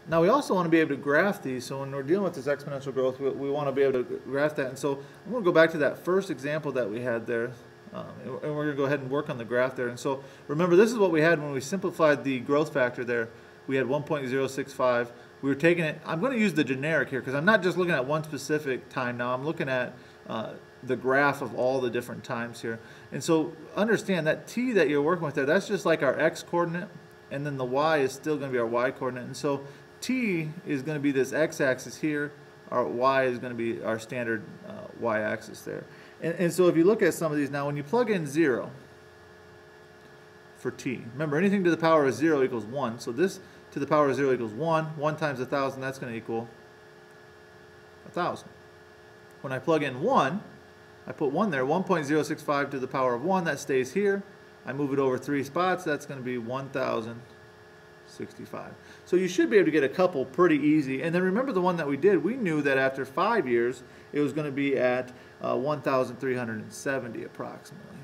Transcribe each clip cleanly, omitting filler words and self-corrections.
Now we also want to be able to graph these, so when we're dealing with this exponential growth, we want to be able to graph that. And so I'm going to go back to that first example that we had there, and we're going to go ahead and work on the graph there. And so remember, this is what we had when we simplified the growth factor there. We had 1.065. We were taking it, I'm going to use the generic here because I'm not just looking at one specific time now. I'm looking at the graph of all the different times here. And so understand that t that you're working with there, that's just like our x coordinate, and then the y is still going to be our y coordinate. And so t is going to be this x-axis here. Our y is going to be our standard y-axis there. And so if you look at some of these now, when you plug in 0 for t, remember anything to the power of 0 equals 1. So this to the power of 0 equals 1. 1 times 1,000, that's going to equal 1,000. When I plug in 1, I put 1 there. 1.065 to the power of 1, that stays here. I move it over 3 spots, that's going to be 1,065. So you should be able to get a couple pretty easy. And then remember the one that we did, we knew that after 5 years, it was going to be at 1,370 approximately.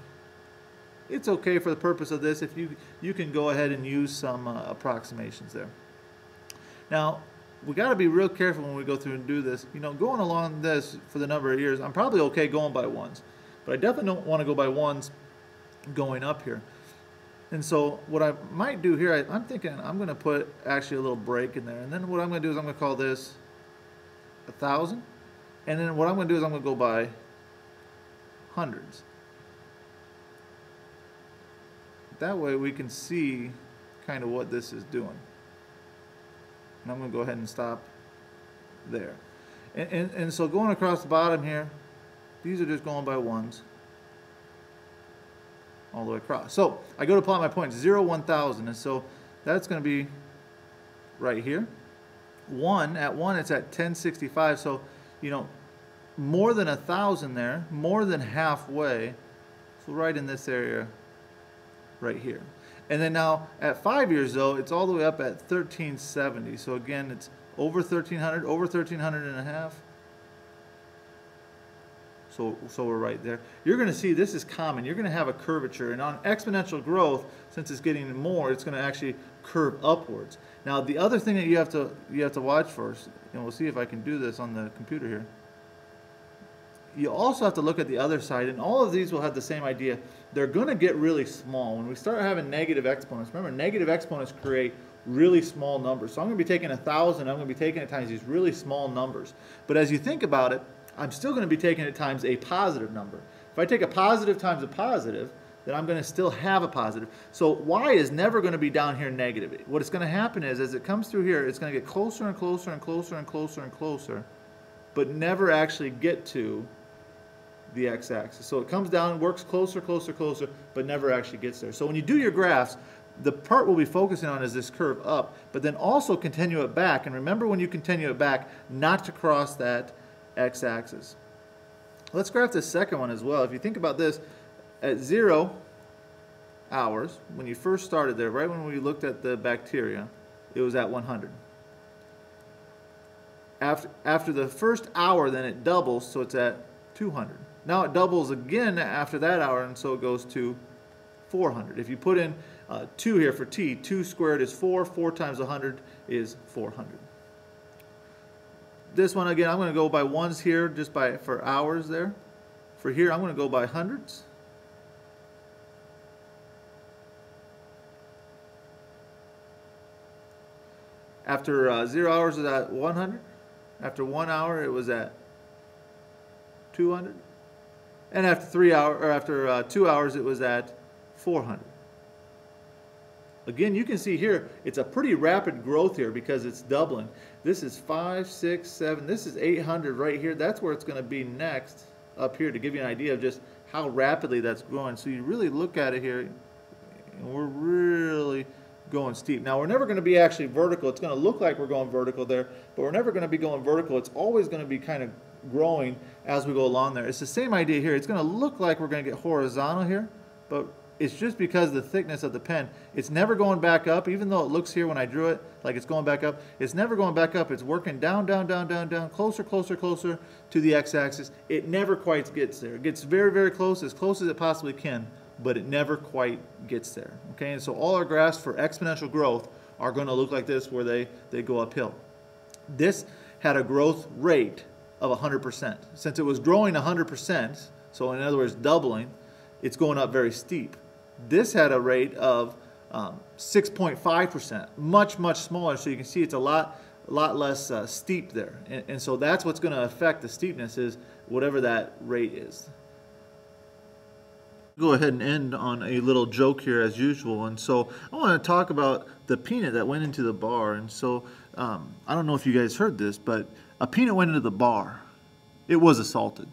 It's okay for the purpose of this if you can go ahead and use some approximations there. Now, we got to be real careful when we go through and do this. You know, going along this for the number of years, I'm probably okay going by ones, but I definitely don't want to go by ones going up here. And so what I might do here, I'm thinking I'm going to put actually a little break in there. And then what I'm going to do is I'm going to call this 1,000. And then what I'm going to do is I'm going to go by hundreds. That way we can see kind of what this is doing. And I'm going to go ahead and stop there. And so going across the bottom here, these are just going by ones all the way across. So I go to plot my points, 0, 1,000, and so that's going to be right here. 1, at 1 it's at 1065, so you know, more than 1,000 there, more than halfway, so right in this area right here. And then now at 5 years though, it's all the way up at 1370, so again it's over 1,300, over 1,300 and a half. So we're right there. You're going to see this is common. You're going to have a curvature. And on exponential growth, since it's getting more, it's going to actually curve upwards. Now, the other thing that you have to watch for, and we'll see if I can do this on the computer here. You also have to look at the other side, and all of these will have the same idea. They're going to get really small. When we start having negative exponents, remember, negative exponents create really small numbers. So I'm going to be taking 1,000, I'm going to be taking it times these really small numbers. But as you think about it, I'm still going to be taking it times a positive number. If I take a positive times a positive, then I'm going to still have a positive. So y is never going to be down here negative. What is going to happen is, as it comes through here, it's going to get closer and closer and closer and closer and closer, but never actually get to the x-axis. So it comes down, works closer, closer, closer, but never actually gets there. So when you do your graphs, the part we'll be focusing on is this curve up, but then also continue it back. And remember when you continue it back, not to cross that x-axis. Let's graph the second one as well. If you think about this, at 0 hours, when you first started there, right when we looked at the bacteria, it was at 100. After the first hour, then it doubles, so it's at 200. Now it doubles again after that hour, and so it goes to 400. If you put in 2 here for t, 2 squared is 4, 4 times 100 is 400. This one, again, I'm going to go by ones here, just for hours there. For here, I'm going to go by hundreds. After 0 hours, it was at 100. After 1 hour, it was at 200. And after 2 hours, it was at 400. Again, you can see here, it's a pretty rapid growth here because it's doubling. This is 5, 6, 7, this is 800 right here. That's where it's going to be next up here to give you an idea of just how rapidly that's growing. So you really look at it here, and we're really going steep. Now, we're never going to be actually vertical. It's going to look like we're going vertical there, but we're never going to be going vertical. It's always going to be kind of growing as we go along there. It's the same idea here. It's going to look like we're going to get horizontal here, but it's just because of the thickness of the pen. It's never going back up, even though it looks here when I drew it like it's going back up. It's never going back up. It's working down, down, down, down, down, closer, closer, closer to the x-axis. It never quite gets there. It gets very, very close as it possibly can, but it never quite gets there. Okay, and so all our graphs for exponential growth are going to look like this, where they go uphill. This had a growth rate of 100%. Since it was growing 100%, so in other words doubling, it's going up very steep. This had a rate of 6.5%, much smaller. So you can see it's a lot less steep there, and so that's what's going to affect the steepness, is whatever that rate is. Go ahead and end on a little joke here as usual, and so I want to talk about the peanut that went into the bar. And so I don't know if you guys heard this, but a peanut went into the bar. It was assaulted.